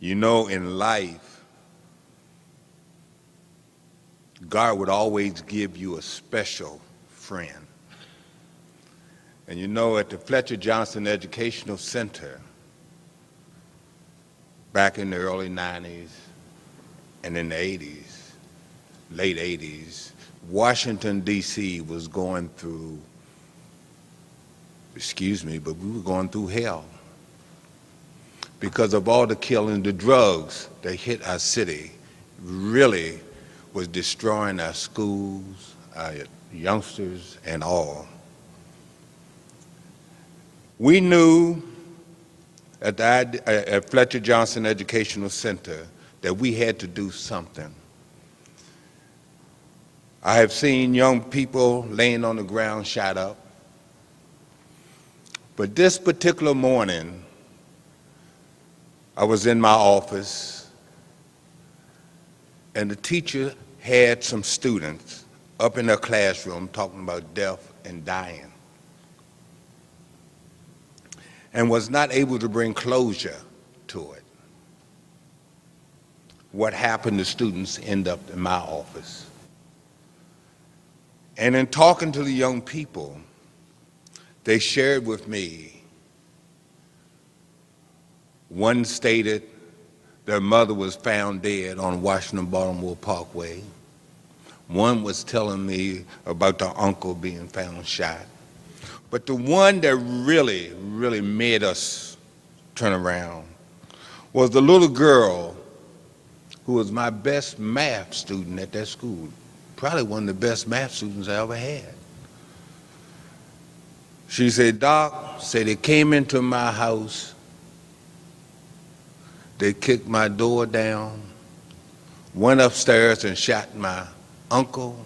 You know, in life, God would always give you a special friend. And you know, at the Fletcher Johnson Educational Center, back in the early 90s and in the 80s, late 80s, Washington, D.C. was going through, but we were going through hell because of all the killing. The drugs that hit our city really was destroying our schools, our youngsters, and all. We knew at Fletcher Johnson Educational Center that we had to do something. I have seen young people laying on the ground shot up. But this particular morning, I was in my office, and the teacher had some students up in their classroom talking about death and dying, and was not able to bring closure to it. What happened to students end up in my office. And in talking to the young people, they shared with me, one stated their mother was found dead on Washington-Baltimore Parkway. One was telling me about their uncle being found shot. But the one that really, really made us turn around was the little girl who was my best math student at that school, probably one of the best math students I ever had. She said, "Doc," said, "they came into my house, they kicked my door down, went upstairs and shot my uncle,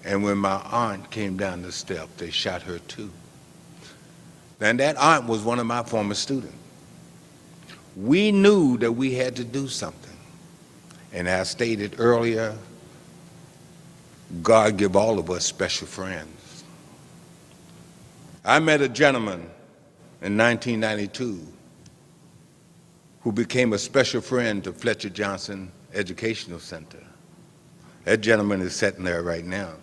and when my aunt came down the step, they shot her too." And that aunt was one of my former students. We knew that we had to do something. And as I stated earlier, God give all of us special friends. I met a gentleman in 1992 who became a special friend to Fletcher Johnson Educational Center. That gentleman is sitting there right now,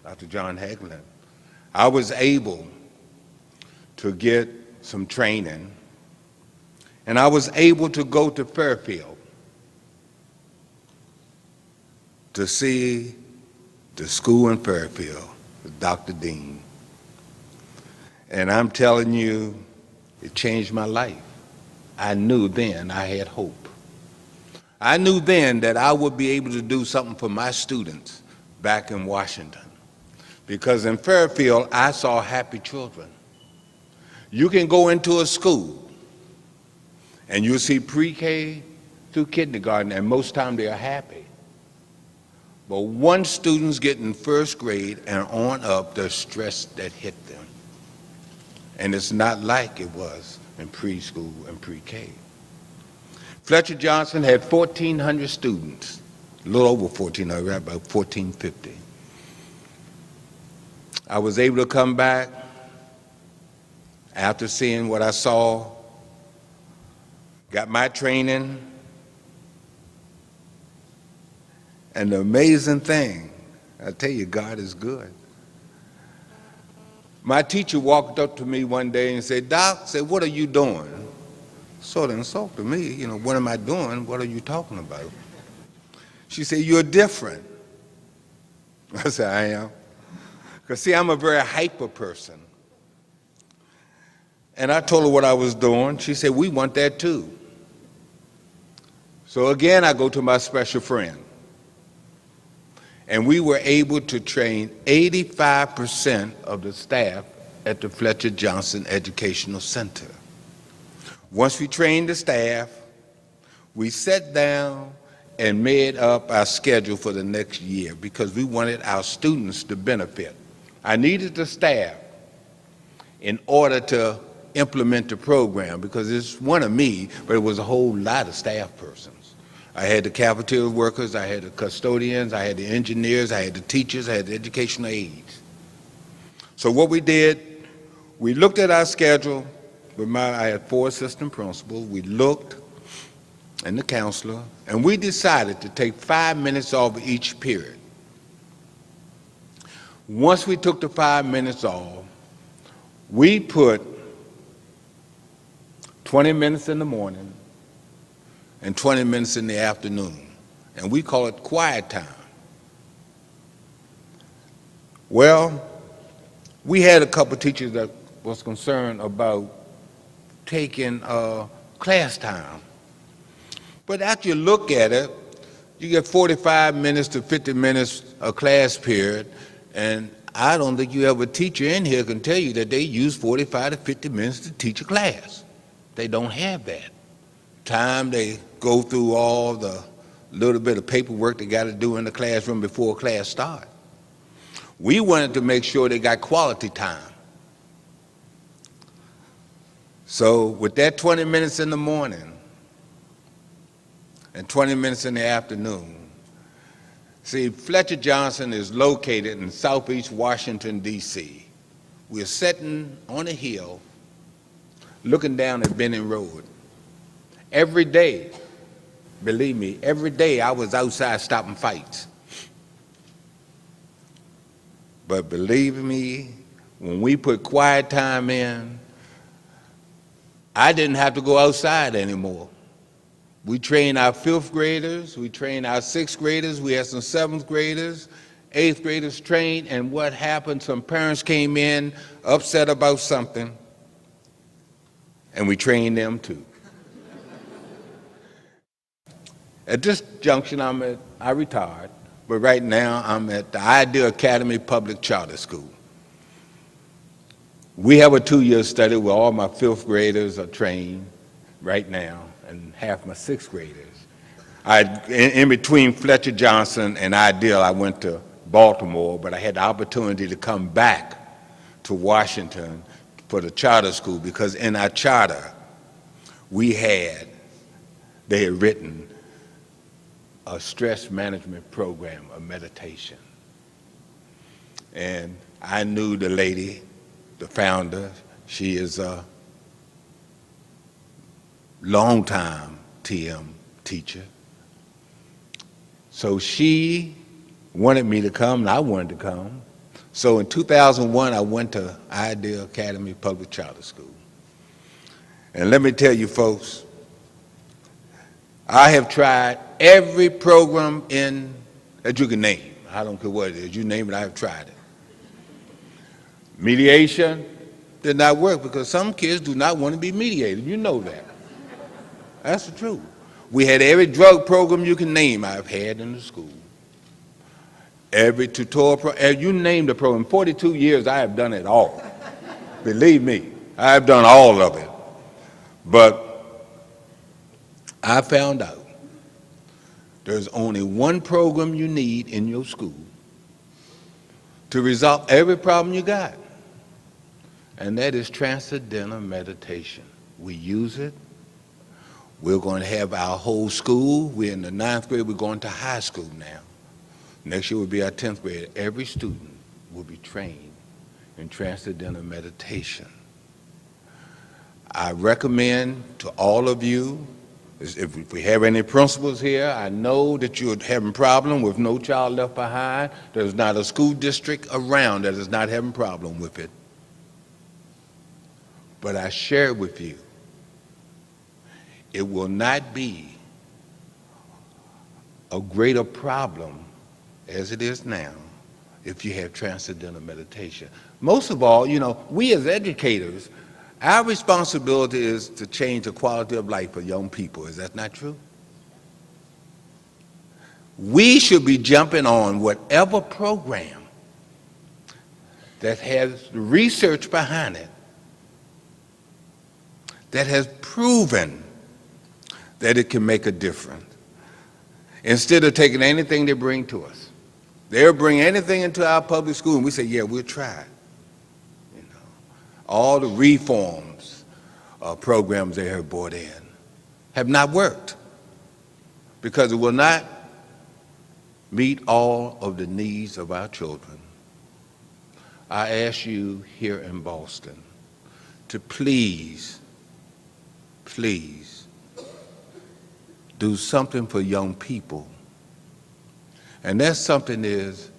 Dr. John Hagelin. I was able to get some training, and I was able to go to Fairfield to see the school in Fairfield with Dr. Dean. And I'm telling you, it changed my life. I knew then I had hope. I knew then that I would be able to do something for my students back in Washington. Because in Fairfield, I saw happy children. You can go into a school and you'll see pre-K through kindergarten, and most times they are happy. But once students get in first grade and on up, the stress that hit them. And it's not like it was in preschool and pre-K. Fletcher Johnson had 1,400 students, a little over 1,400, about 1,450. I was able to come back after seeing what I saw, got my training, and the amazing thing, I tell you, God is good. My teacher walked up to me one day and said, "Doc," said, "what are you doing?" Sort of insulted me, you know, "What am I doing? What are you talking about?" She said, "You're different." I said, "I am." Because see, I'm a very hyper person. And I told her what I was doing. She said, "We want that too." So again, I go to my special friend. And we were able to train 85% of the staff at the Fletcher Johnson Educational Center. Once we trained the staff, we sat down and made up our schedule for the next year because we wanted our students to benefit. I needed the staff in order to implement the program because it's one of me, but it was a whole lot of staff persons. I had the cafeteria workers, I had the custodians, I had the engineers, I had the teachers, I had the educational aides. So what we did, we looked at our schedule. I had 4 assistant principals. We looked, and the counselor, and we decided to take 5 minutes off each period. Once we took the 5 minutes off, we put 20 minutes in the morning and 20 minutes in the afternoon, and we call it quiet time. Well, we had a couple of teachers that was concerned about taking class time. But after you look at it, you get 45 minutes to 50 minutes a class period, and I don't think you have a teacher in here can tell you that they use 45 to 50 minutes to teach a class. They don't have that time. They go through all the little bit of paperwork they got to do in the classroom before class starts. We wanted to make sure they got quality time. So with that 20 minutes in the morning and 20 minutes in the afternoon, see, Fletcher Johnson is located in southeast Washington, D.C. We're sitting on a hill looking down at Benning Road. Every day, believe me, every day I was outside stopping fights. But believe me, when we put quiet time in, I didn't have to go outside anymore. We trained our 5th graders, we trained our 6th graders, we had some 7th graders, 8th graders trained, and what happened, some parents came in upset about something, and we trained them too. At this junction, I retired, but right now I'm at the Ideal Academy Public Charter School. We have a 2-year study where all my 5th graders are trained right now, and half my 6th graders. In between Fletcher Johnson and Ideal, I went to Baltimore, but I had the opportunity to come back to Washington for the charter school because in our charter, they had written a stress management program, a meditation. And I knew the lady, the founder. She is a long-time TM teacher. So she wanted me to come, and I wanted to come. So in 2001, I went to Ideal Academy Public Charter School. And let me tell you, folks, I have tried every program that you can name. I don't care what it is. You name it, I have tried it. Mediation did not work because some kids do not want to be mediated. You know that. That's the truth. We had every drug program you can name I've had in the school. Every tutorial program, you name the program. 42 years, I have done it all. Believe me, I have done all of it. But I found out there's only one program you need in your school to resolve every problem you got, and that is Transcendental Meditation. We use it. We're going to have our whole school. We're in the 9th grade. We're going to high school now. Next year will be our 10th grade. Every student will be trained in Transcendental Meditation. I recommend to all of you, if we have any principals here, I know that you're having a problem with No Child Left Behind. There's not a school district around that is not having a problem with it. But I share with you, it will not be a greater problem as it is now if you have Transcendental Meditation. Most of all, we as educators, our responsibility is to change the quality of life for young people. Is that not true? We should be jumping on whatever program that has research behind it, that has proven that it can make a difference, instead of taking anything they bring to us. They'll bring anything into our public school, and we say, yeah, we'll try. All the reforms programs they have brought in have not worked because it will not meet all of the needs of our children. I ask you here in Boston to please do something for young people. And that something is,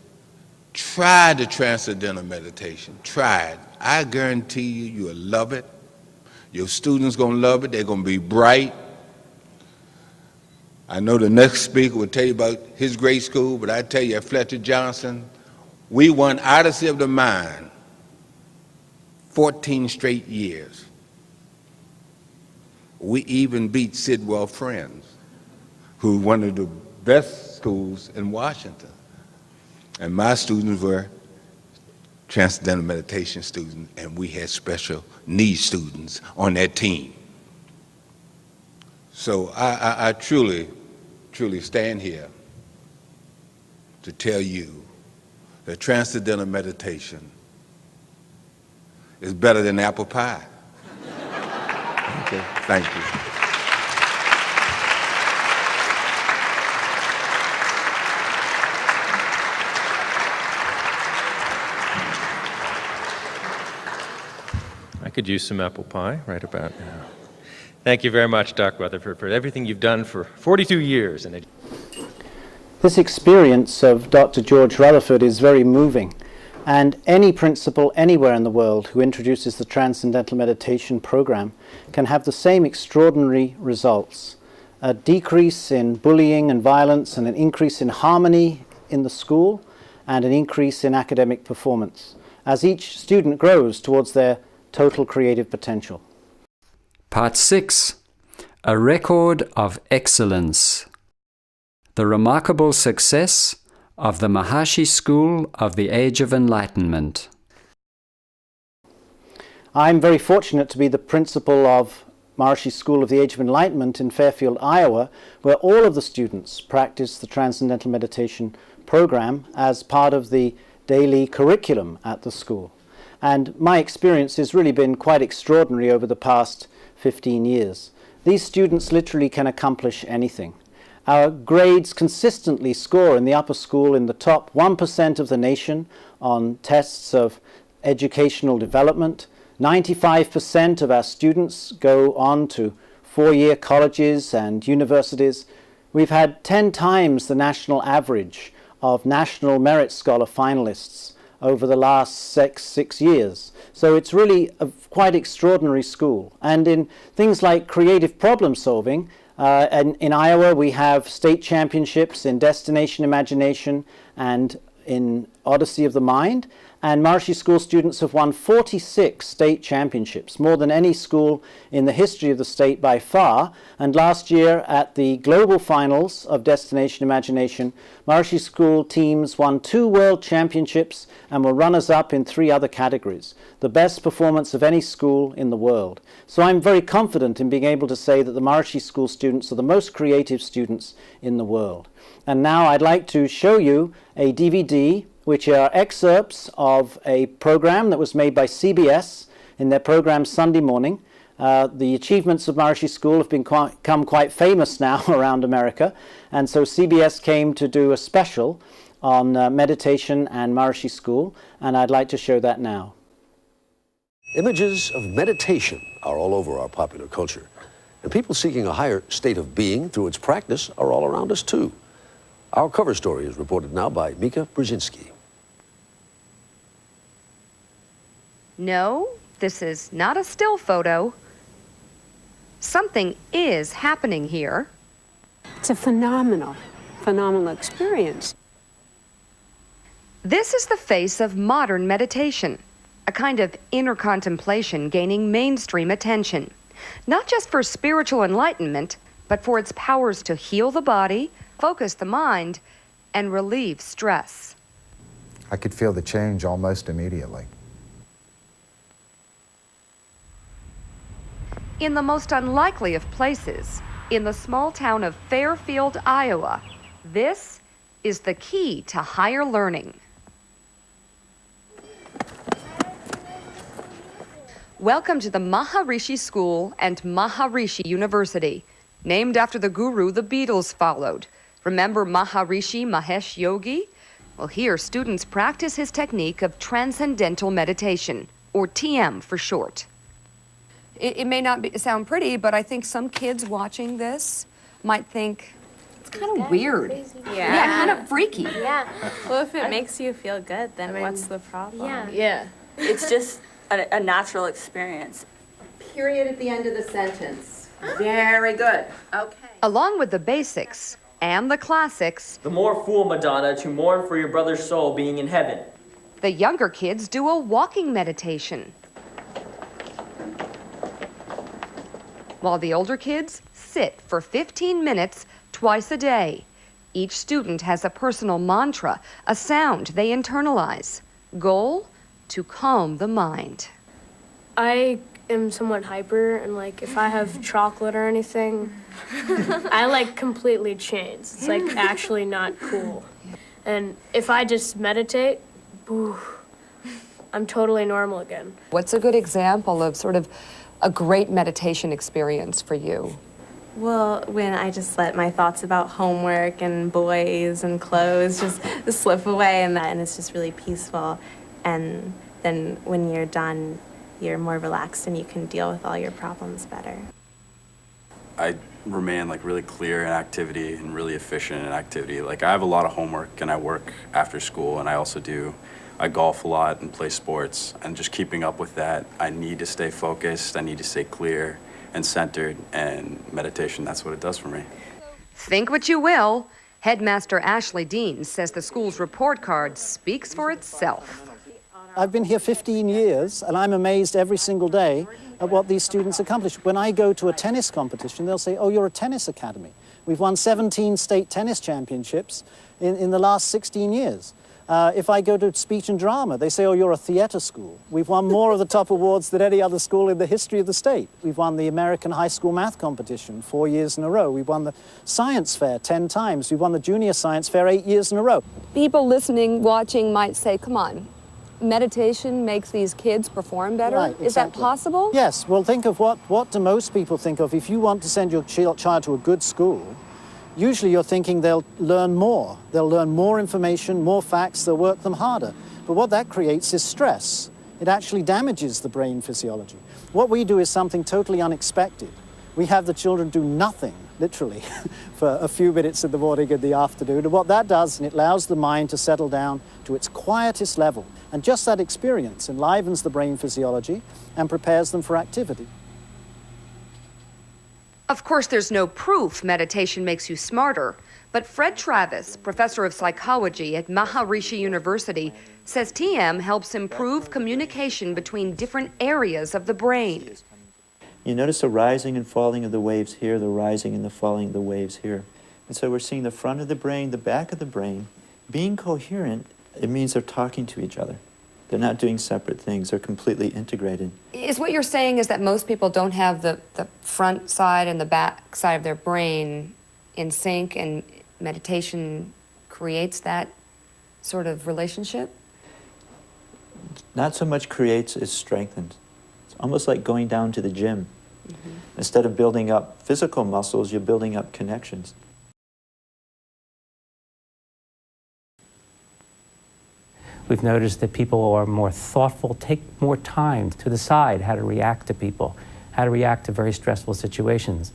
try the Transcendental Meditation. Try it. I guarantee you, you'll love it. Your students going to love it. They're going to be bright. I know the next speaker will tell you about his great school, but I tell you, at Fletcher Johnson, we won Odyssey of the Mind 14 straight years. We even beat Sidwell Friends, who was one of the best schools in Washington. And my students were Transcendental Meditation students, and we had special needs students on that team. So I truly stand here to tell you that Transcendental Meditation is better than apple pie. Okay, thank you. I could use some apple pie right about now. Thank you very much, Dr. Rutherford, for everything you've done for 42 years. This experience of Dr. George Rutherford is very moving, and any principal anywhere in the world who introduces the Transcendental Meditation program can have the same extraordinary results. A decrease in bullying and violence, and an increase in harmony in the school, and an increase in academic performance, as each student grows towards their total creative potential. Part 6. A Record of Excellence. The remarkable success of the Maharishi School of the Age of Enlightenment. I'm very fortunate to be the principal of Maharishi School of the Age of Enlightenment in Fairfield, Iowa, where all of the students practice the Transcendental Meditation program as part of the daily curriculum at the school. And my experience has really been quite extraordinary over the past 15 years. These students literally can accomplish anything. Our grades consistently score in the upper school in the top 1% of the nation on tests of educational development. 95% of our students go on to four-year colleges and universities. We've had 10 times the national average of National Merit Scholar finalists over the last six years. So it's really a quite extraordinary school. And in things like creative problem solving, and in Iowa we have state championships in Destination Imagination and in Odyssey of the Mind. And Maharishi School students have won 46 state championships, more than any school in the history of the state by far. And last year at the global finals of Destination Imagination, Maharishi School teams won 2 world championships and were runners-up in 3 other categories, the best performance of any school in the world. So I'm very confident in being able to say that the Maharishi School students are the most creative students in the world. And now I'd like to show you a DVD which are excerpts of a program that was made by CBS in their program Sunday Morning. The achievements of Maharishi School have become quite famous now around America, and so CBS came to do a special on meditation and Maharishi School, and I'd like to show that now. Images of meditation are all over our popular culture, and people seeking a higher state of being through its practice are all around us too. Our cover story is reported now by Mika Brzezinski. No, this is not a still photo. Something is happening here. It's a phenomenal experience. This is the face of modern meditation, a kind of inner contemplation gaining mainstream attention, not just for spiritual enlightenment, but for its powers to heal the body, focus the mind, and relieve stress. I could feel the change almost immediately. In the most unlikely of places, in the small town of Fairfield, Iowa, this is the key to higher learning. Welcome to the Maharishi School and Maharishi University, named after the guru the Beatles followed. Remember Maharishi Mahesh Yogi? Well, here students practice his technique of transcendental meditation, or TM for short. It may not sound pretty, but I think some kids watching this might think it's kind of weird. Yeah. Kind of freaky. Yeah. Well, if it makes you feel good, then what's the problem? Yeah. It's just a natural experience. Period at the end of the sentence. Very good. Okay. Along with the basics and the classics, The more fool, Madonna, to mourn for your brother's soul being in heaven. the younger kids do a walking meditation, while the older kids sit for 15 minutes twice a day. Each student has a personal mantra, a sound they internalize. Goal? To calm the mind. I am somewhat hyper, and like if I have chocolate or anything, I like completely change. It's like actually not cool. And if I just meditate, I'm totally normal again. What's a good example of sort of a great meditation experience for you? Well, when I just let my thoughts about homework and boys and clothes just slip away and it's just really peaceful. And then when you're done, you're more relaxed and you can deal with all your problems better. I remain like really clear in activity and really efficient in activity. Like I have a lot of homework and I work after school, and I golf a lot and play sports, and just keeping up with that, I need to stay focused, I need to stay clear and centered, and meditation, that's what it does for me. Think what you will. Headmaster Ashley Dinz says the school's report card speaks for itself. I've been here 15 years, and I'm amazed every single day at what these students accomplish. When I go to a tennis competition, they'll say, oh, you're a tennis academy. We've won 17 state tennis championships in the last 16 years. If I go to speech and drama, they say, oh, you're a theater school. We've won more of the top awards than any other school in the history of the state. We've won the American High School Math Competition 4 years in a row. We've won the Science Fair 10 times. We've won the Junior Science Fair 8 years in a row. People listening, watching might say, come on, meditation makes these kids perform better? Right, exactly. Is that possible? Yes. Well, think of what do most people think of if you want to send your child to a good school. Usually you're thinking they'll learn more. They'll learn more information, more facts, they'll work them harder. But what that creates is stress. It actually damages the brain physiology. What we do is something totally unexpected. We have the children do nothing, literally, for a few minutes in the morning and the afternoon. And what that does, it allows the mind to settle down to its quietest level. And just that experience enlivens the brain physiology and prepares them for activity. Of course, there's no proof meditation makes you smarter, but Fred Travis, professor of psychology at Maharishi University, says TM helps improve communication between different areas of the brain. You notice the rising and falling of the waves here, the rising and the falling of the waves here. And so we're seeing the front of the brain, the back of the brain, being coherent. It means they're talking to each other. They're not doing separate things. They're completely integrated. Is what you're saying is that most people don't have the front side and the back side of their brain in sync, and meditation creates that sort of relationship? Not so much creates as strengthens. It's almost like going down to the gym. Instead of building up physical muscles, you're building up connections. We've noticed that people are more thoughtful, take more time to decide how to react to people, how to react to very stressful situations.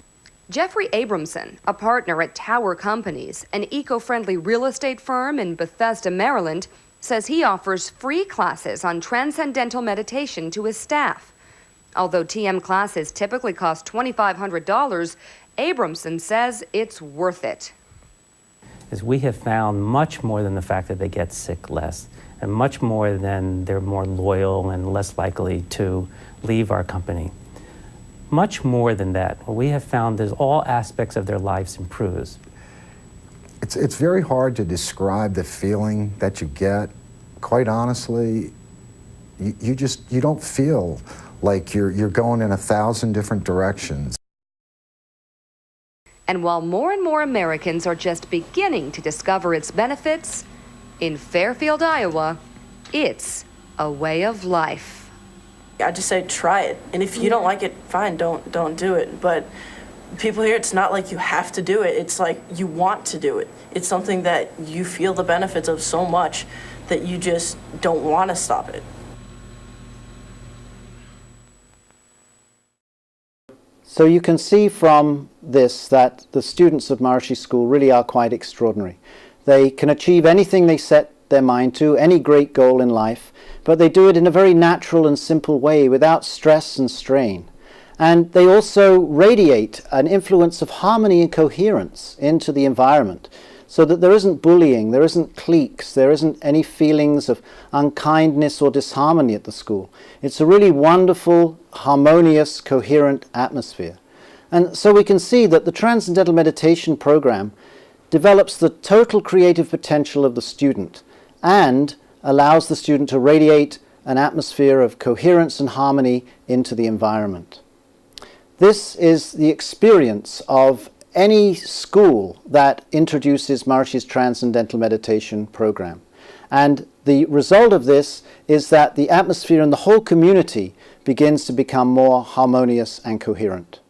Jeffrey Abramson, a partner at Tower Companies, an eco-friendly real estate firm in Bethesda, Maryland, says he offers free classes on transcendental meditation to his staff. Although TM classes typically cost $2,500, Abramson says it's worth it. Is we have found much more than the fact that they get sick less, and much more than they're more loyal and less likely to leave our company. Much more than that. What we have found is all aspects of their lives improves. It's very hard to describe the feeling that you get. Quite honestly, you don't feel like you're going in 1,000 different directions. And while more and more Americans are just beginning to discover its benefits, in Fairfield, Iowa, it's a way of life. I just say try it, and if you don't like it, fine, don't do it. But people here, it's not like you have to do it. It's like you want to do it. It's something that you feel the benefits of so much that you just don't want to stop it. So you can see from this that the students of Maharishi School really are quite extraordinary. They can achieve anything they set their mind to, any great goal in life, but they do it in a very natural and simple way without stress and strain. And they also radiate an influence of harmony and coherence into the environment, so that there isn't bullying, there isn't cliques, there isn't any feelings of unkindness or disharmony at the school. It's a really wonderful, harmonious, coherent atmosphere. And so we can see that the Transcendental Meditation program develops the total creative potential of the student and allows the student to radiate an atmosphere of coherence and harmony into the environment. This is the experience of any school that introduces Maharishi's Transcendental Meditation program. And the result of this is that the atmosphere in the whole community begins to become more harmonious and coherent.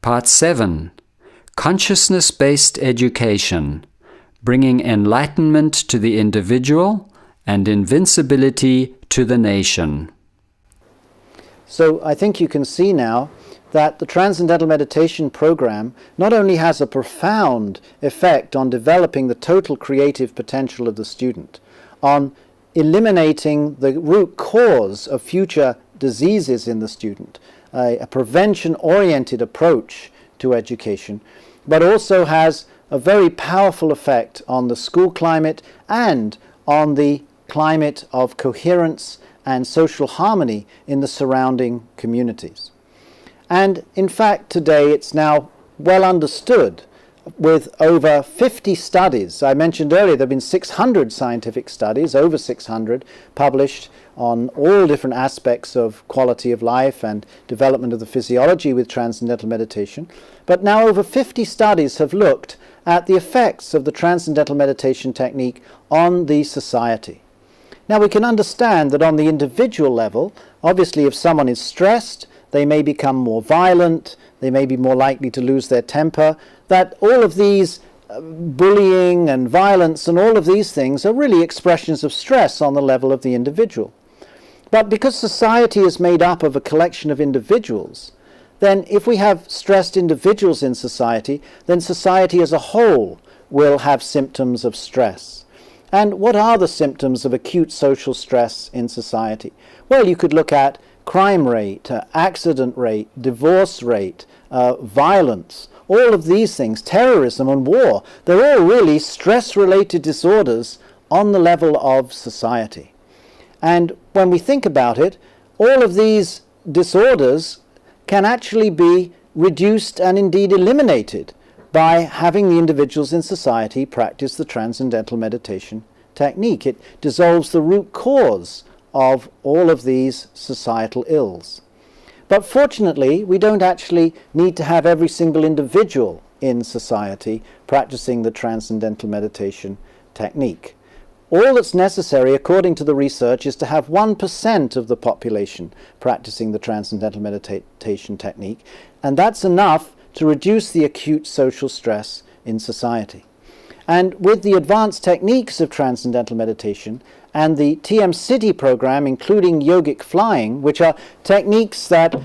Part 7. Consciousness-based education, bringing enlightenment to the individual and invincibility to the nation. So I think you can see now that the Transcendental Meditation program not only has a profound effect on developing the total creative potential of the student, on eliminating the root cause of future diseases in the student, a prevention-oriented approach to education, but also has a very powerful effect on the school climate and on the climate of coherence and social harmony in the surrounding communities. And in fact, today it's now well understood with over 50 studies. I mentioned earlier there have been 600 scientific studies, over 600, published on all different aspects of quality of life and development of the physiology with Transcendental Meditation. But now over 50 studies have looked at the effects of the Transcendental Meditation technique on the society. Now we can understand that on the individual level, obviously if someone is stressed, they may become more violent, they may be more likely to lose their temper, that all of these bullying and violence and all of these things are really expressions of stress on the level of the individual. But because society is made up of a collection of individuals, then if we have stressed individuals in society, then society as a whole will have symptoms of stress. And what are the symptoms of acute social stress in society? Well, you could look at crime rate, accident rate, divorce rate, violence, all of these things, terrorism and war, they're all really stress-related disorders on the level of society. And when we think about it, all of these disorders can actually be reduced and indeed eliminated by having the individuals in society practice the Transcendental Meditation technique. It dissolves the root cause of all of these societal ills. But fortunately, we don't actually need to have every single individual in society practicing the Transcendental Meditation technique. All that's necessary, according to the research, is to have 1% of the population practicing the Transcendental Meditation technique, and that's enough to reduce the acute social stress in society. And with the advanced techniques of Transcendental Meditation and the TM City program, including yogic flying, which are techniques that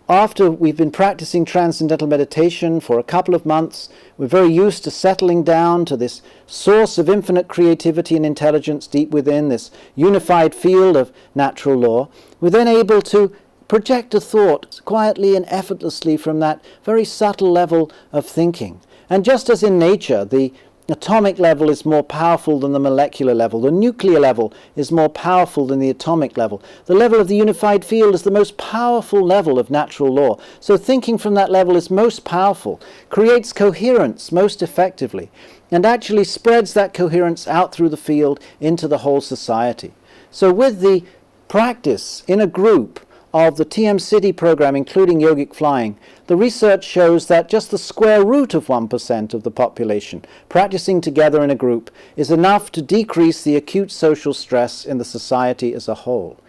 after we've been practicing Transcendental Meditation for a couple of months, we're very used to settling down to this source of infinite creativity and intelligence deep within, this unified field of natural law. We're then able to project a thought quietly and effortlessly from that very subtle level of thinking. And just as in nature, the atomic level is more powerful than the molecular level. The nuclear level is more powerful than the atomic level. The level of the unified field is the most powerful level of natural law. So thinking from that level is most powerful, creates coherence most effectively, and actually spreads that coherence out through the field into the whole society. So with the practice in a group of the TM City program, including yogic flying, the research shows that just the square root of 1% of the population practicing together in a group is enough to decrease the acute social stress in the society as a whole.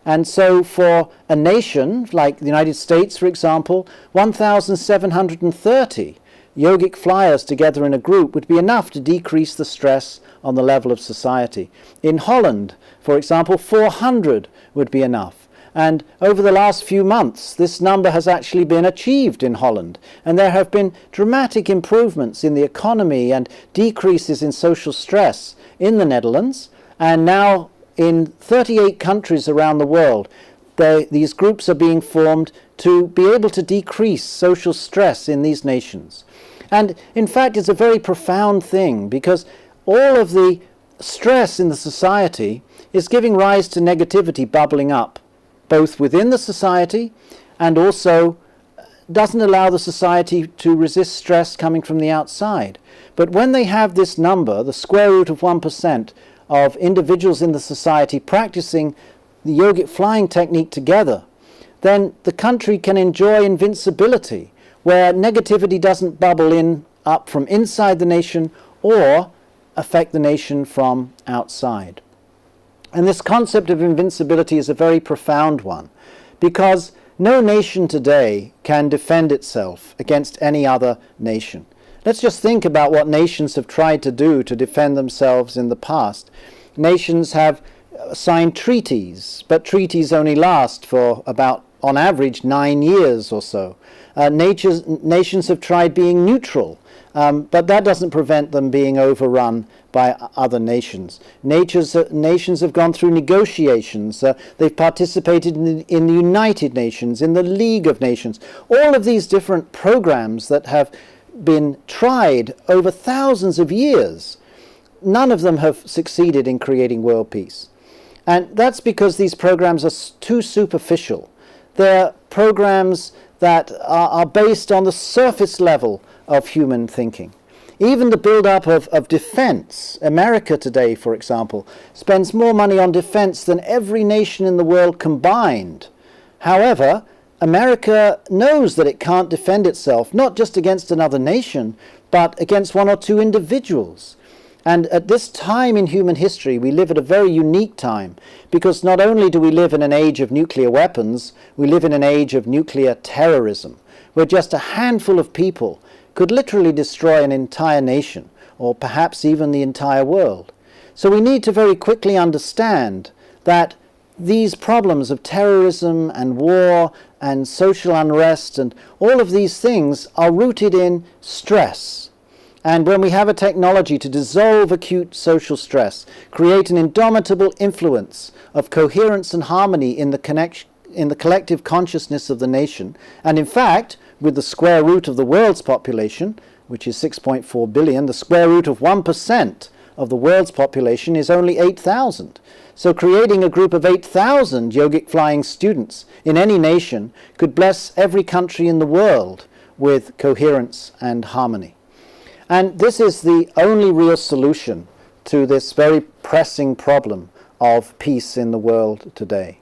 And so for a nation like the United States, for example, 1,730 yogic flyers together in a group would be enough to decrease the stress on the level of society. In Holland, for example, 400 would be enough. And over the last few months, this number has actually been achieved in Holland. And there have been dramatic improvements in the economy and decreases in social stress in the Netherlands. And now in 38 countries around the world, these groups are being formed to be able to decrease social stress in these nations. And in fact, it's a very profound thing, because all of the stress in the society is giving rise to negativity bubbling up, both within the society and also doesn't allow the society to resist stress coming from the outside. But when they have this number, the square root of 1% of individuals in the society practicing the yogic flying technique together, then the country can enjoy invincibility, where negativity doesn't bubble up from inside the nation or affect the nation from outside. And this concept of invincibility is a very profound one, because no nation today can defend itself against any other nation. Let's just think about what nations have tried to do to defend themselves in the past. Nations have signed treaties, but treaties only last for about, on average, 9 years or so. Nations have tried being neutral, but that doesn't prevent them being overrun by other nations. Nations have gone through negotiations. They've participated in the United Nations, in the League of Nations. All of these different programs that have been tried over thousands of years, none of them have succeeded in creating world peace. And that's because these programs are too superficial. They're programs that are based on the surface level of human thinking. Even the build-up of defense. America today, for example, spends more money on defense than every nation in the world combined. However, America knows that it can't defend itself, not just against another nation, but against one or two individuals. And at this time in human history, we live at a very unique time, because not only do we live in an age of nuclear weapons, we live in an age of nuclear terrorism, where just a handful of people could literally destroy an entire nation, or perhaps even the entire world. So we need to very quickly understand that these problems of terrorism and war and social unrest and all of these things are rooted in stress. And when we have a technology to dissolve acute social stress, create an indomitable influence of coherence and harmony in the collective consciousness of the nation, and in fact, with the square root of the world's population, which is 6.4 billion, the square root of 1% of the world's population is only 8,000. So creating a group of 8,000 yogic flying students in any nation could bless every country in the world with coherence and harmony. And this is the only real solution to this very pressing problem of peace in the world today.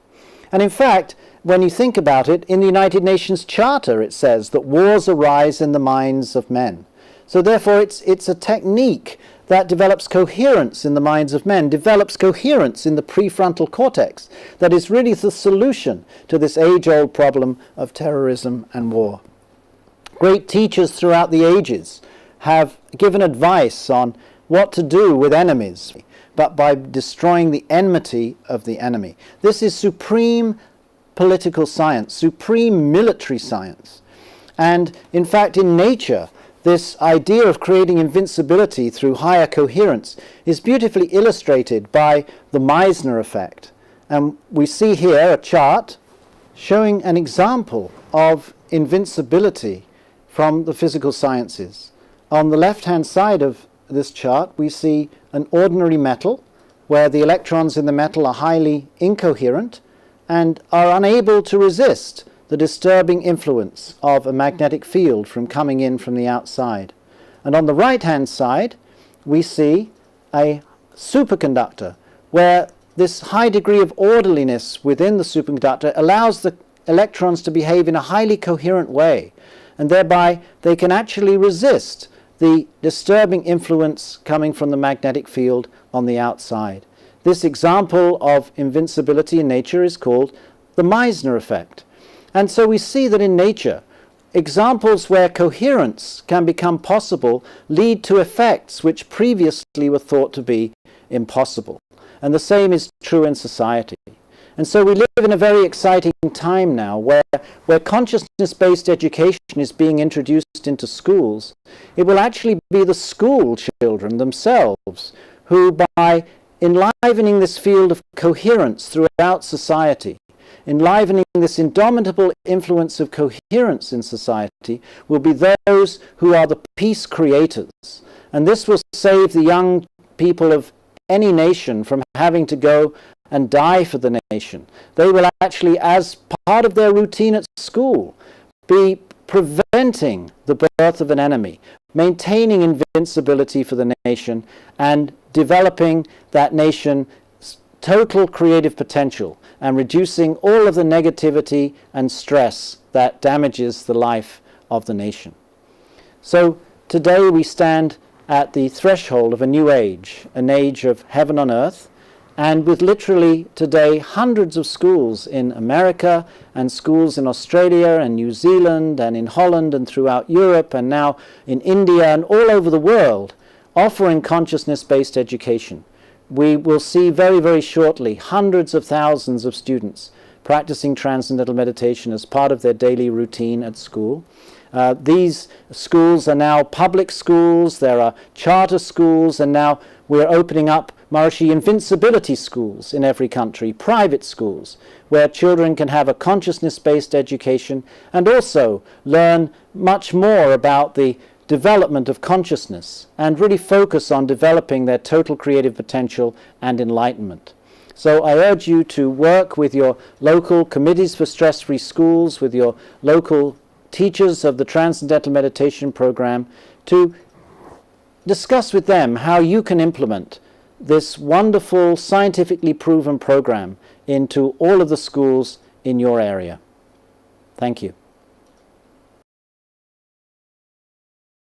And in fact, when you think about it, in the United Nations Charter it says that wars arise in the minds of men. So therefore it's a technique that develops coherence in the minds of men, develops coherence in the prefrontal cortex, that is really the solution to this age-old problem of terrorism and war. Great teachers throughout the ages have given advice on what to do with enemies, but by destroying the enmity of the enemy. This is supreme political science, supreme military science. And in fact, in nature, this idea of creating invincibility through higher coherence is beautifully illustrated by the Meissner effect. And we see here a chart showing an example of invincibility from the physical sciences. On the left-hand side of this chart, we see an ordinary metal, where the electrons in the metal are highly incoherent and are unable to resist the disturbing influence of a magnetic field from coming in from the outside. And on the right-hand side, we see a superconductor, where this high degree of orderliness within the superconductor allows the electrons to behave in a highly coherent way, and thereby they can actually resist the disturbing influence coming from the magnetic field on the outside. This example of invincibility in nature is called the Meissner effect. And so we see that in nature, examples where coherence can become possible lead to effects which previously were thought to be impossible. And the same is true in society. And so we live in a very exciting time now where consciousness-based education is being introduced into schools. It will actually be the school children themselves who, by enlivening this field of coherence throughout society, enlivening this indomitable influence of coherence in society, will be those who are the peace creators. And this will save the young people of any nation from having to go and die for the nation. They will actually, as part of their routine at school, be preventing the birth of an enemy, maintaining invincibility for the nation, and developing that nation's total creative potential and reducing all of the negativity and stress that damages the life of the nation. So today we stand at the threshold of a new age, an age of heaven on earth, and with literally today hundreds of schools in America and schools in Australia and New Zealand and in Holland and throughout Europe and now in India and all over the world offering consciousness-based education. We will see very, very shortly hundreds of thousands of students practicing transcendental meditation as part of their daily routine at school. These schools are now public schools, there are charter schools, and now we're opening up Maharishi Invincibility schools in every country, private schools, where children can have a consciousness-based education and also learn much more about the development of consciousness and really focus on developing their total creative potential and enlightenment. So I urge you to work with your local committees for stress-free schools, with your local teachers of the Transcendental Meditation program, to discuss with them how you can implement this wonderful, scientifically proven program into all of the schools in your area. Thank you.